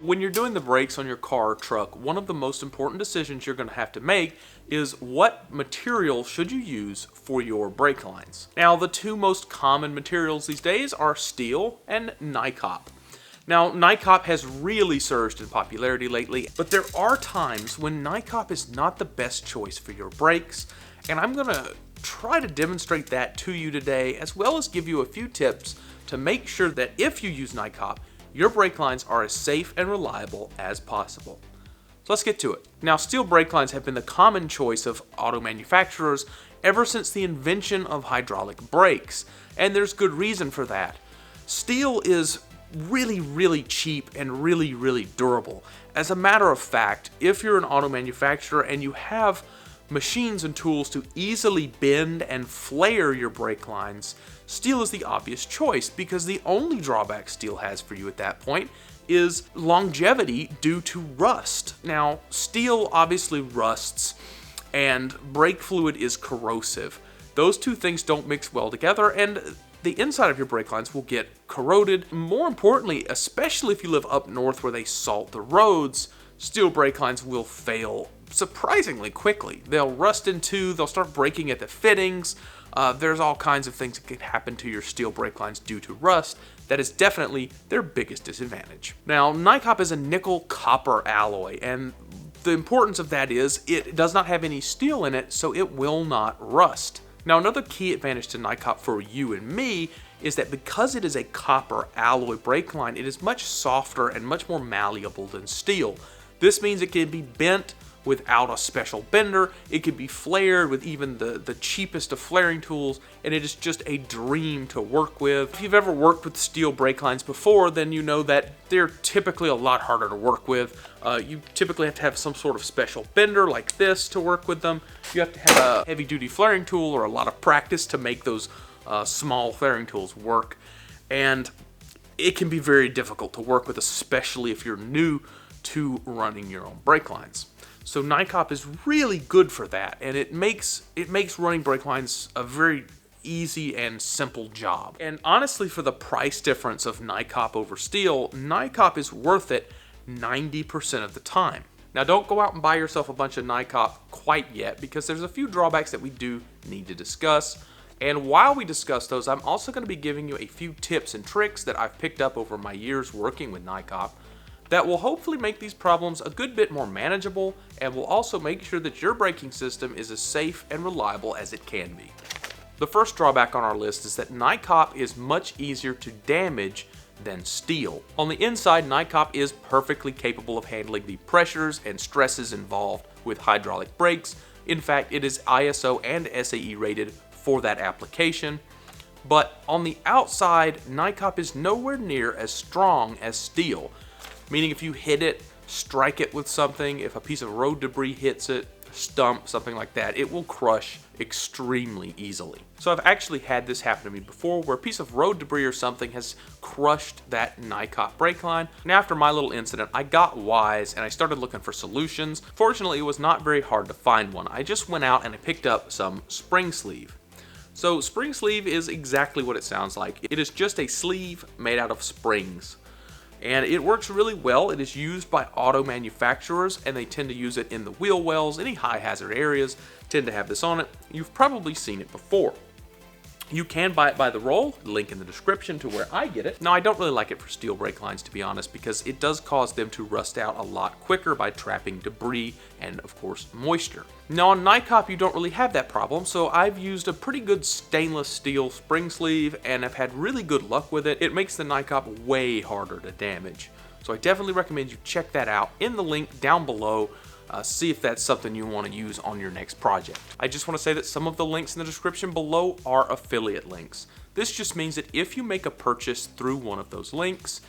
When you're doing the brakes on your car or truck, one of the most important decisions you're going to have to make is what material should you use for your brake lines. Now, the two most common materials these days are steel and Nicopp. Now, Nicopp has really surged in popularity lately, but there are times when Nicopp is not the best choice for your brakes, and I'm going to try to demonstrate that to you today, as well as give you a few tips to make sure that if you use Nicopp, your brake lines are as safe and reliable as possible. So let's get to it. Now, steel brake lines have been the common choice of auto manufacturers ever since the invention of hydraulic brakes, and there's good reason for that. Steel is really cheap and really durable. As a matter of fact, if you're an auto manufacturer and you have machines and tools to easily bend and flare your brake lines, steel is the obvious choice because the only drawback steel has for you at that point is longevity due to rust. Now, steel obviously rusts and brake fluid is corrosive. Those two things don't mix well together, and the inside of your brake lines will get corroded. More importantly, especially if you live up north where they salt the roads, steel brake lines will fail surprisingly quickly. They'll rust in two, they'll start breaking at the fittings. There's all kinds of things that can happen to your steel brake lines due to rust. That is definitely their biggest disadvantage. Now, Nicopp is a nickel-copper alloy, and the importance of that is it does not have any steel in it, so it will not rust. Now, another key advantage to Nicopp for you and me is that because it is a copper alloy brake line, it is much softer and much more malleable than steel. This means it can be bent without a special bender, it can be flared with even the cheapest of flaring tools, and it is just a dream to work with. If you've ever worked with steel brake lines before, then you know that they're typically a lot harder to work with. You typically have to have some sort of special bender like this to work with them. You have to have a heavy-duty flaring tool or a lot of practice to make those small flaring tools work, and it can be very difficult to work with, especially if you're new to running your own brake lines. So Nicopp is really good for that, and it makes running brake lines a very easy and simple job. And honestly, for the price difference of Nicopp over steel, Nicopp is worth it 90% of the time. Now, don't go out and buy yourself a bunch of Nicopp quite yet, because there's a few drawbacks that we do need to discuss. And while we discuss those, I'm also going to be giving you a few tips and tricks that I've picked up over my years working with Nicopp that will hopefully make these problems a good bit more manageable, and will also make sure that your braking system is as safe and reliable as it can be. The first drawback on our list is that Nicopp is much easier to damage than steel. On the inside, Nicopp is perfectly capable of handling the pressures and stresses involved with hydraulic brakes. In fact, it is ISO and SAE rated for that application. But on the outside, Nicopp is nowhere near as strong as steel. Meaning if you hit it, strike it with something, if a piece of road debris hits it, stump, something like that, it will crush extremely easily. So I've actually had this happen to me before, where a piece of road debris or something has crushed that Nicopp brake line. And after my little incident, I got wise and I started looking for solutions. Fortunately, it was not very hard to find one. I just went out and I picked up some spring sleeve. So spring sleeve is exactly what it sounds like. It is just a sleeve made out of springs. And it works really well. It is used by auto manufacturers, and they tend to use it in the wheel wells. Any high hazard areas tend to have this on it. You've probably seen it before. You can buy it by the roll, link in the description to where I get it. Now, I don't really like it for steel brake lines, to be honest, because it does cause them to rust out a lot quicker by trapping debris and, of course, moisture. Now, on Nicopp, you don't really have that problem, so I've used a pretty good stainless steel spring sleeve, and I've had really good luck with it. It makes the Nicopp way harder to damage. So I definitely recommend you check that out in the link down below. See if that's something you want to use on your next project. I just want to say that some of the links in the description below are affiliate links. This just means that if you make a purchase through one of those links,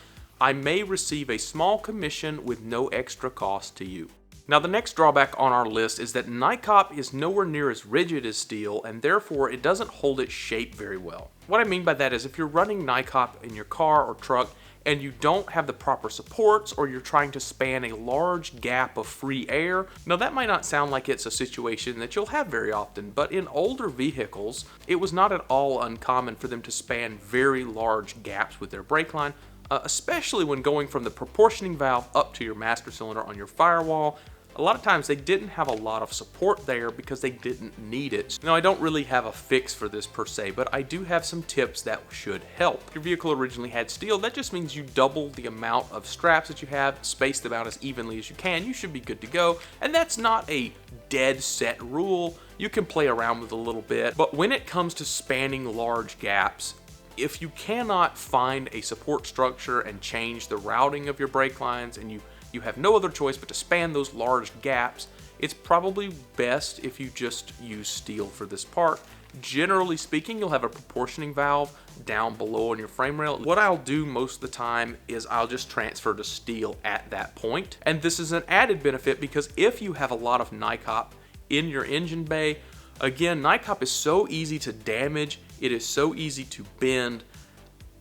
I may receive a small commission with no extra cost to you. Now, the next drawback on our list is that Nicopp is nowhere near as rigid as steel, and therefore it doesn't hold its shape very well. What I mean by that is if you're running Nicopp in your car or truck and you don't have the proper supports, or you're trying to span a large gap of free air. Now, that might not sound like it's a situation that you'll have very often, but in older vehicles, it was not at all uncommon for them to span very large gaps with their brake line, especially when going from the proportioning valve up to your master cylinder on your firewall. A lot of times they didn't have a lot of support there because they didn't need it. Now, I don't really have a fix for this per se, but I do have some tips that should help. If your vehicle originally had steel, that just means you double the amount of straps that you have, space them out as evenly as you can. You should be good to go. And that's not a dead set rule. You can play around with it a little bit. But when it comes to spanning large gaps, if you cannot find a support structure and change the routing of your brake lines, and you have no other choice but to span those large gaps, it's probably best if you just use steel for this part. Generally speaking, you'll have a proportioning valve down below on your frame rail. What I'll do most of the time is I'll just transfer to steel at that point. And this is an added benefit because if you have a lot of Nicopp in your engine bay, again, Nicopp is so easy to damage, it is so easy to bend.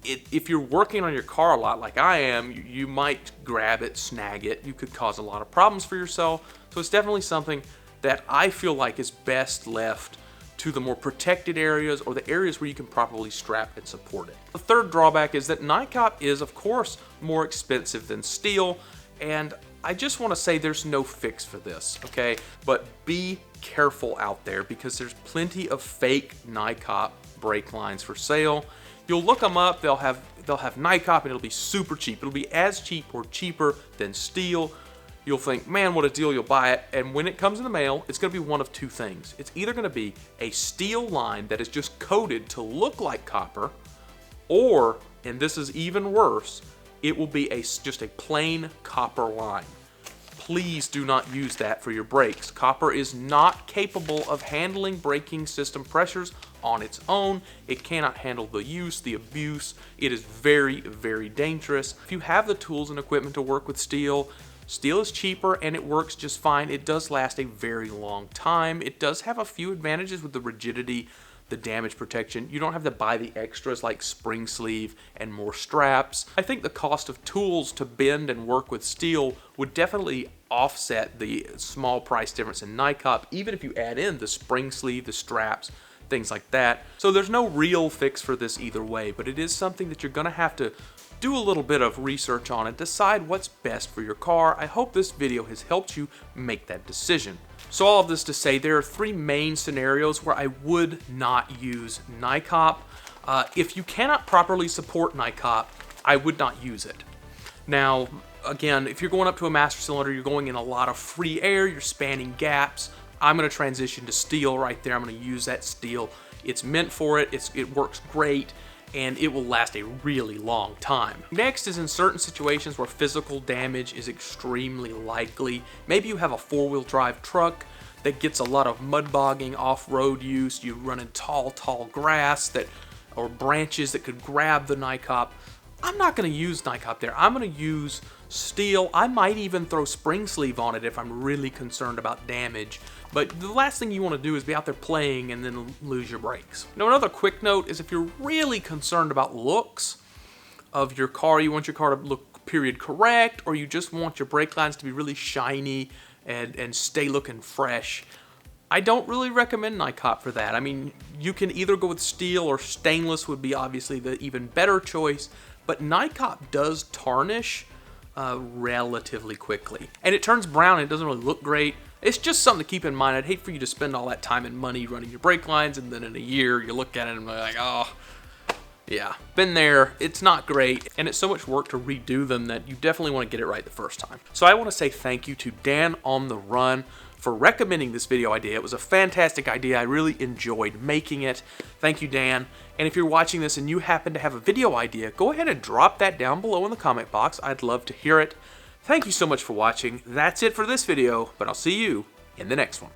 If you're working on your car a lot like I am, you might grab it, snag it. You could cause a lot of problems for yourself. So it's definitely something that I feel like is best left to the more protected areas or the areas where you can properly strap and support it. The third drawback is that Nicopp is, of course, more expensive than steel, and I just want to say there's no fix for this, okay? But be careful out there because there's plenty of fake Nicopp brake lines for sale. You'll look them up, they'll have Nicopp and it'll be super cheap. It'll be as cheap or cheaper than steel. You'll think, man, what a deal, you'll buy it. And when it comes in the mail, it's gonna be one of two things. It's either gonna be a steel line that is just coated to look like copper, or, and this is even worse, it will be just a plain copper line. Please do not use that for your brakes. Copper is not capable of handling braking system pressures on its own. It cannot handle the use, the abuse. It is very, very dangerous. If you have the tools and equipment to work with steel, steel is cheaper and it works just fine. It does last a very long time. It does have a few advantages with the rigidity, the damage protection. You don't have to buy the extras like spring sleeve and more straps. I think the cost of tools to bend and work with steel would definitely offset the small price difference in Nicopp, even if you add in the spring sleeve, the straps, things like that. So there's no real fix for this either way, but it is something that you're gonna have to do a little bit of research on and decide what's best for your car. I hope this video has helped you make that decision. So all of this to say, there are three main scenarios where I would not use Nicopp. If you cannot properly support Nicopp, I would not use it. Now, again, if you're going up to a master cylinder, you're going in a lot of free air, you're spanning gaps, I'm going to transition to steel right there. I'm going to use that steel. It's meant for it. It works great, and it will last a really long time. Next is in certain situations where physical damage is extremely likely. Maybe you have a four-wheel drive truck that gets a lot of mud bogging off-road use. You run in tall grass or branches that could grab the Nicopp. I'm not going to use Nicopp there. I'm going to use steel. I might even throw spring sleeve on it if I'm really concerned about damage. But the last thing you want to do is be out there playing and then lose your brakes. Now, another quick note is if you're really concerned about looks of your car, you want your car to look period correct, or you just want your brake lines to be really shiny and stay looking fresh, I don't really recommend Nicopp for that. I mean, you can either go with steel or stainless would be obviously the even better choice, but Nicopp does tarnish relatively quickly. And it turns brown and it doesn't really look great. It's just something to keep in mind. I'd hate for you to spend all that time and money running your brake lines and then in a year you look at it and be like, oh, yeah, been there, it's not great, and it's so much work to redo them that you definitely want to get it right the first time. So I want to say thank you to Dan on the Run for recommending this video idea. It was a fantastic idea. I really enjoyed making it. Thank you, Dan. And if you're watching this and you happen to have a video idea, go ahead and drop that down below in the comment box. I'd love to hear it. Thank you so much for watching. That's it for this video, but I'll see you in the next one.